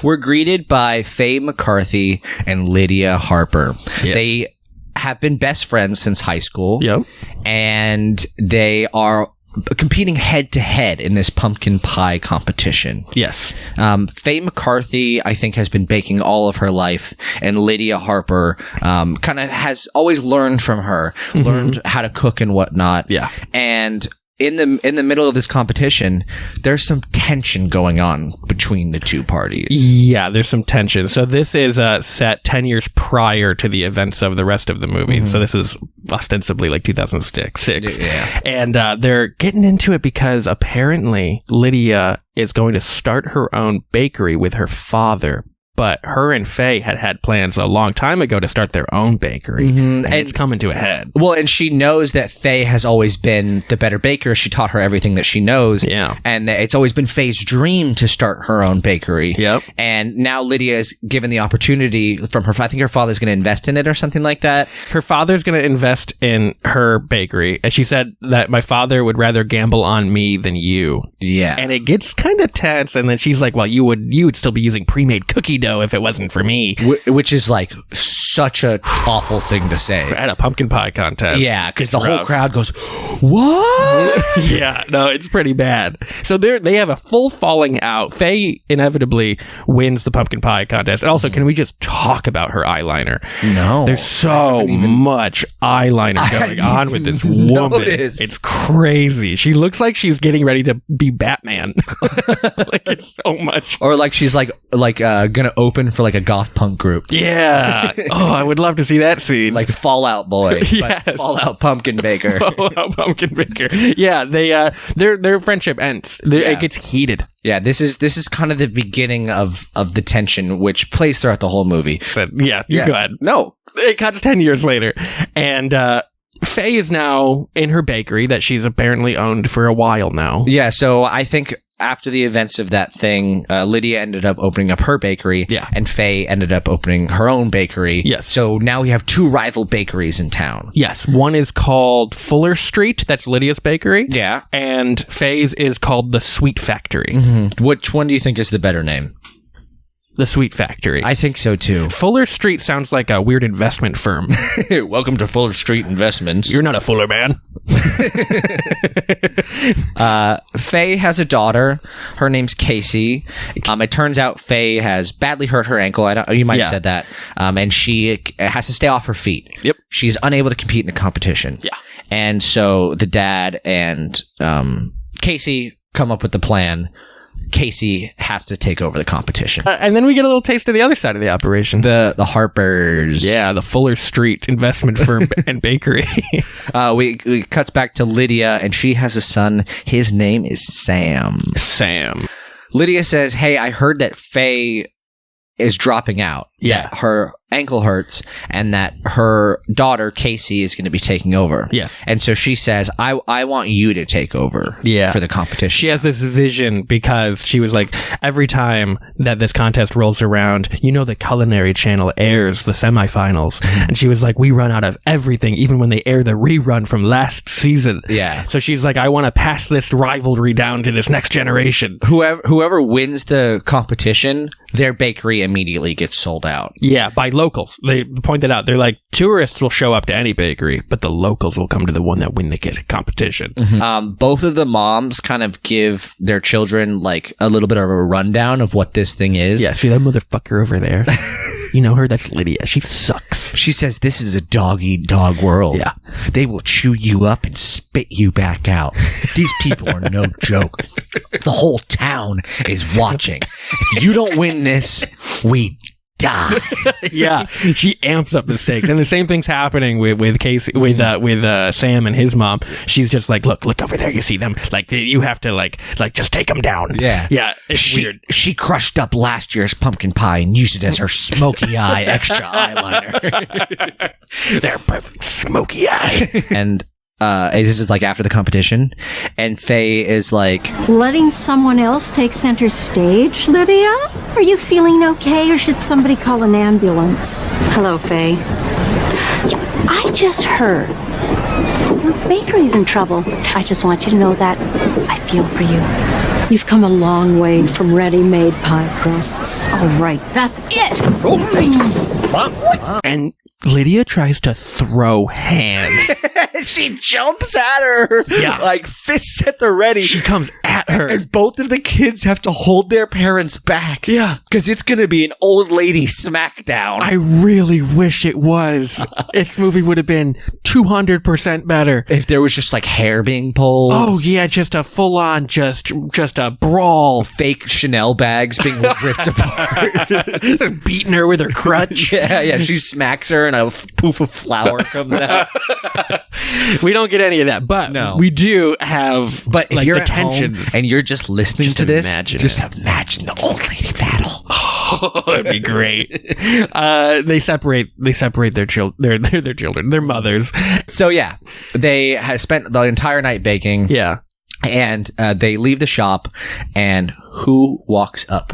We're greeted by Faye McCarthy and Lydia Harper. Yes. They have been best friends since high school. Yep. And they are competing head-to-head in this pumpkin pie competition. Yes. Faye McCarthy, I think, has been baking all of her life, and Lydia Harper kind of has always learned from her, learned how to cook and whatnot. Yeah. And in the middle of this competition, there's some tension going on between the two parties. Yeah, there's some tension. So this is set 10 years prior to the events of the rest of the movie. So this is ostensibly like 2006. Yeah. And they're getting into it because apparently Lydia is going to start her own bakery with her father. But her and Faye had plans a long time ago to start their own bakery. And it's coming to a head. Well, and she knows that Faye has always been the better baker. She taught her everything that she knows. Yeah. And it's always been Faye's dream to start her own bakery. Yep. And now Lydia is given the opportunity from her. I think her father's going to invest in it or something like that. Her father's going to invest in her bakery. And she said that my father would rather gamble on me than you. Yeah. And it gets kind of tense. And then she's like, well, you would still be using pre-made cookie dough if it wasn't for me. Which is like such a awful thing to say. At a pumpkin pie contest. Yeah, because the whole crowd goes, what? Yeah, no, it's pretty bad. So they have a full falling out. Faye inevitably wins the pumpkin pie contest. And also, can we just talk about her eyeliner? No. There's so much eyeliner going on with this woman. It's crazy. She looks like she's getting ready to be Batman. Like, it's so much. Or like she's like gonna open for like a goth punk group. Yeah. Oh, I would love to see that scene. Like Fallout Boy. Yes. But Fallout Pumpkin Baker. Fallout Pumpkin Baker. Yeah, their friendship ends. It gets heated. Yeah, this is kind of the beginning of the tension, which plays throughout the whole movie. But yeah, you're good. No. It cuts 10 years later. And Faye is now in her bakery that she's apparently owned for a while now. Yeah, so I think after the events of that thing, Lydia ended up opening up her bakery, and Faye ended up opening her own bakery. Yes. So now we have two rival bakeries in town. Yes. One is called Fuller Street. That's Lydia's bakery. Yeah. And Faye's is called the Sweet Factory. Which one do you think is the better name? The Sweet Factory. I think so too. Fuller Street sounds like a weird investment firm. Welcome to Fuller Street Investments. You're not a Fuller man. Faye has a daughter. Her name's Casey. It turns out Faye has badly hurt her ankle. You might have said that. And she has to stay off her feet. Yep. She's unable to compete in the competition. Yeah. And so the dad and Casey come up with the plan. Casey has to take over the competition. And then we get a little taste of the other side of the operation. The Harpers. Yeah, the Fuller Street investment firm and bakery. We cuts back to Lydia, and she has a son. His name is Sam. Lydia says, hey, I heard that Faye is dropping out. Yeah. That her ankle hurts, and that her daughter, Casey, is going to be taking over. Yes. And so she says, I want you to take over for the competition. She has this vision because she was like, every time that this contest rolls around, the Culinary Channel airs the semifinals. And she was like, we run out of everything, even when they air the rerun from last season. Yeah. So she's like, I want to pass this rivalry down to this next generation. Whoever wins the competition, their bakery immediately gets sold out. Yeah, by locals. They pointed out, they're like, tourists will show up to any bakery, but the locals will come to the one that win the competition. Both of the moms kind of give their children like a little bit of a rundown of what this thing is. Yeah, see that motherfucker over there? You know her? That's Lydia. She sucks. She says this is a dog-eat-dog world. Yeah. They will chew you up and spit you back out. These people are no joke. The whole town is watching. If you don't win this, we die. Yeah, she amps up the stakes, and the same thing's happening with Casey, with Sam and his mom. She's just like, look over there. You see them? Like, you have to like just take them down. Yeah. It's weird. She crushed up last year's pumpkin pie and used it as her smoky eye extra eyeliner. They're perfect smoky eye. And this is like after the competition, and Faye is like, letting someone else take center stage, Lydia? Are you feeling okay, or should somebody call an ambulance? Hello, Faye. I just heard your bakery's in trouble. I just want you to know that I feel for you. You've come a long way from ready-made pie crusts. All right, that's it. And Lydia tries to throw hands. She jumps at her. Yeah. Like fists at the ready. She comes at her. And both of the kids have to hold their parents back. Yeah. Because it's going to be an old lady smackdown. I really wish it was. This movie would have been 200% better. If there was just like hair being pulled. Oh, yeah, just a full-on, just a brawl. Fake Chanel bags being ripped apart. They're beating her with her crutch. Yeah. She smacks her and a poof of flour comes out. We don't get any of that, but No. we do have But if like you're the at home tensions. and you're just listening Just to this, imagine just it. imagine the old lady battle. That'd be great. They separate their children, their mothers. So yeah, they have spent the entire night baking. Yeah. And they leave the shop, and who walks up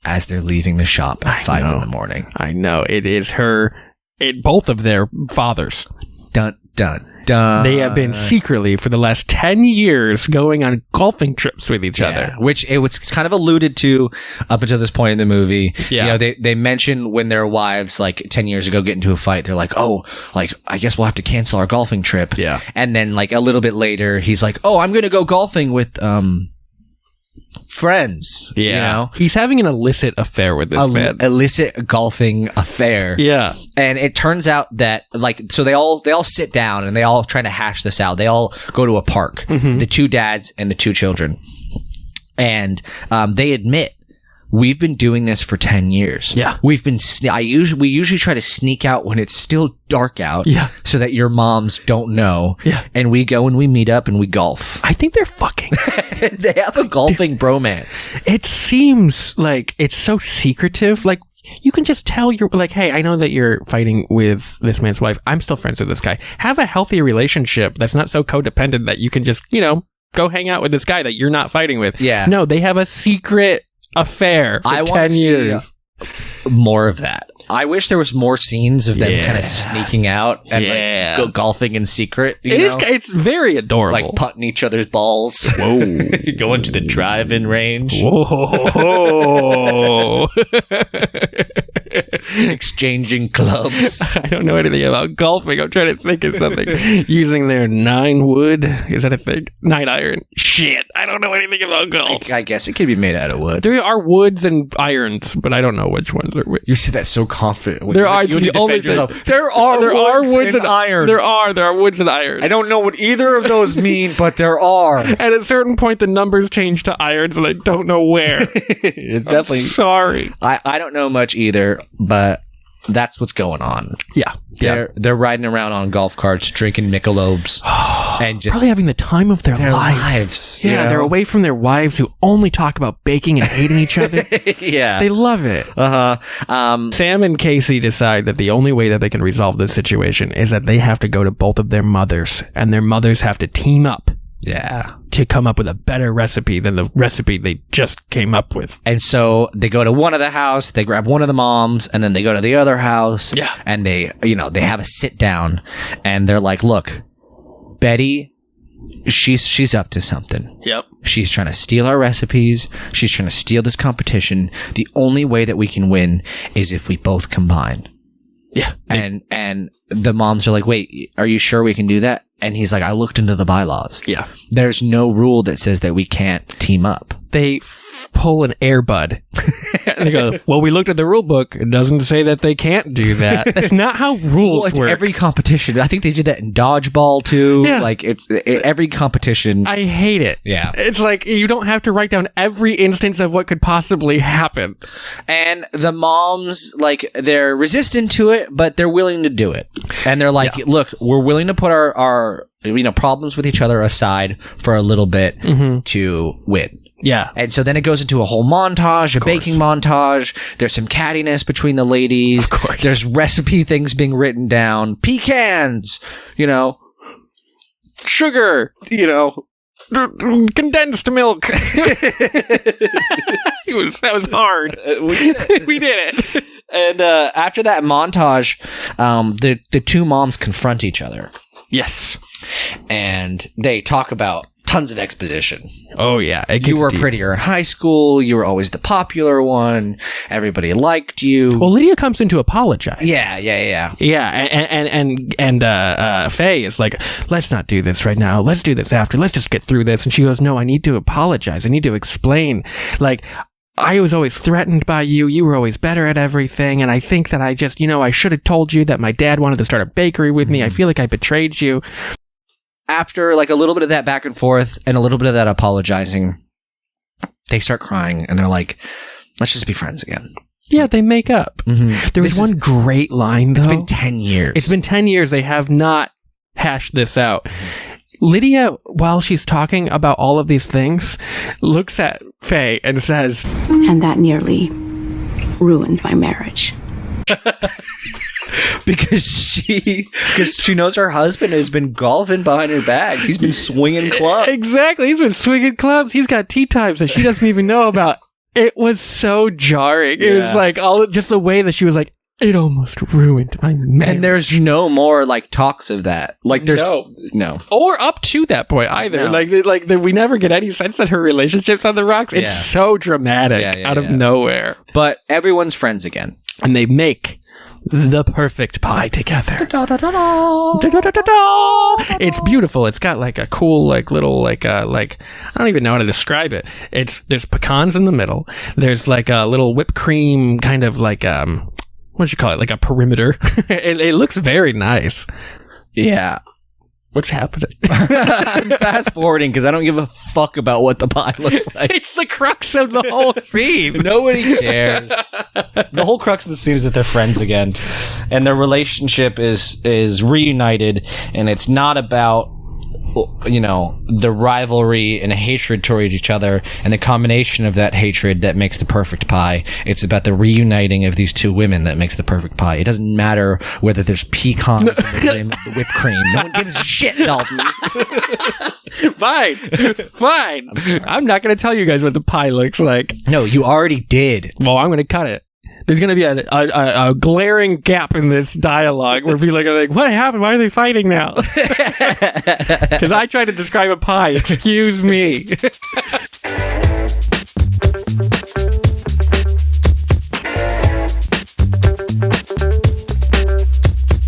as they're leaving the shop at 5 a.m? I know. It is both of their fathers. Dun, dun, dun. They have been secretly, for the last 10 years, going on golfing trips with each other. Which it was kind of alluded to up until this point in the movie. Yeah. You know, they mentioned when their wives, like 10 years ago, get into a fight, they're like, oh, like, I guess we'll have to cancel our golfing trip. Yeah. And then, like, a little bit later, he's like, oh, I'm going to go golfing with, friends. Yeah. You know? He's having an illicit affair with this man. Illicit golfing affair. Yeah. And it turns out that, like, so they all sit down and they all try to hash this out. They all go to a park, the two dads and the two children. And they admit, we've been doing this for 10 years. Yeah. We've been, we usually try to sneak out when it's still dark out. Yeah. So that your moms don't know. Yeah. And we go and we meet up and we golf. I think they're fucking. They have a golfing bromance. It seems like it's so secretive. Like, you can just tell you're like, hey, I know that you're fighting with this man's wife. I'm still friends with this guy. Have a healthy relationship that's not so codependent that you can just, go hang out with this guy that you're not fighting with. Yeah. No, they have a secret affair for I 10 years. More of that. I wish there was more scenes of them kind of sneaking out and like go golfing in secret. It's very adorable. Like putting each other's balls. Whoa. Going to the drive-in range. Whoa. Exchanging clubs. I don't know anything about golfing. I'm trying to think of something. Using their 9 wood. Is that a thing? 9 iron. Shit. I don't know anything about golf. I guess it could be made out of wood. There are woods and irons, but I don't know which ones are which. You said that so confident. There are. You The only thing. There are woods and irons. There are woods and irons. I don't know what either of those mean, but there are. At a certain point, the numbers change to irons, and I don't know where. It's definitely. Sorry. I don't know much either, but that's what's going on. Yeah. They're riding around on golf carts, drinking Michelobes, and just Probably having the time of their lives. Yeah, you know? they're away from their wives who only talk about baking and hating each other. Yeah. They love it. Sam and Casey decide that the only way that they can resolve this situation is that they have to go to both of their mothers, and their mothers have to team up Yeah. to come up with a better recipe than the recipe they just came up with. And so they go to one of the house, they grab one of the moms, and then they go to the other house. Yeah. And they have a sit down, and they're like, look, Betty, she's up to something. Yep. She's trying to steal our recipes. She's trying to steal this competition. The only way that we can win is if we both combine. Yeah. And the moms are like, wait, are you sure we can do that? And he's like, I looked into the bylaws. Yeah. There's no rule that says that we can't team up. They pull an Air Bud. And they go, well, we looked at the rule book. It doesn't say that they can't do that. That's not how rules It's work. every competition. I think they did that in dodgeball too. Yeah. Like every competition. I hate it. Yeah. It's like you don't have to write down every instance of what could possibly happen. And the moms, like, they're resistant to it, but they're willing to do it. And they're like, look, we're willing to put our problems with each other aside for a little bit to win. Yeah. And so then it goes into a whole montage, a baking montage. There's some cattiness between the ladies. Of course. There's recipe things being written down. Pecans, Sugar, condensed milk. That was hard. We did it. And after that montage, the two moms confront each other. Yes. And they talk about tons of exposition. Oh yeah, You were prettier in high school. You were always the popular one. Everybody liked you. Well, Lydia comes in to apologize. Yeah. And Faye is like, let's not do this right now. Let's do this after. Let's just get through this. And she goes, no, I need to apologize. I need to explain. Like, I was always threatened by you. You were always better at everything. And I think that I just, I should have told you that my dad wanted to start a bakery with me. I feel like I betrayed you. After like a little bit of that back and forth and a little bit of that apologizing, they start crying and they're like, let's just be friends again. Yeah, they make up. Mm-hmm. There was one great line, though. It's been 10 years. It's been 10 years. They have not hashed this out. Lydia, while she's talking about all of these things, looks at Faye and says, And that nearly ruined my marriage. because she knows her husband has been golfing behind her back. He's been swinging clubs. Exactly. He's been swinging clubs. He's got tea times that she doesn't even know about. It was so jarring. It was like just the way that she was like, it almost ruined my marriage. And there's no more like talks of that. Like there's no. Or up to that point either. No. Like we never get any sense that her relationship's on the rocks. It's so dramatic out of nowhere. But everyone's friends again. And they make the perfect pie together. It's beautiful. It's got like a cool little I don't even know how to describe it. There's pecans in the middle. There's like a little whipped cream kind of like what do you call it? Like a perimeter. It looks very nice. Yeah. What's happening? I'm fast forwarding because I don't give a fuck about what the pie looks like. It's the crux of the whole scene. Nobody cares. The whole crux of the scene is that they're friends again, and their relationship is reunited, and it's not about the rivalry and hatred towards each other and the combination of that hatred that makes the perfect pie. It's about the reuniting of these two women that makes the perfect pie. It doesn't matter whether there's pecans in the whipped cream. No one gives a shit, Dalton. Fine. I'm not going to tell you guys what the pie looks like. No, you already did. Well, I'm going to cut it. There's going to be a glaring gap in this dialogue where people are like, what happened? Why are they fighting now? Because I tried to describe a pie. Excuse me.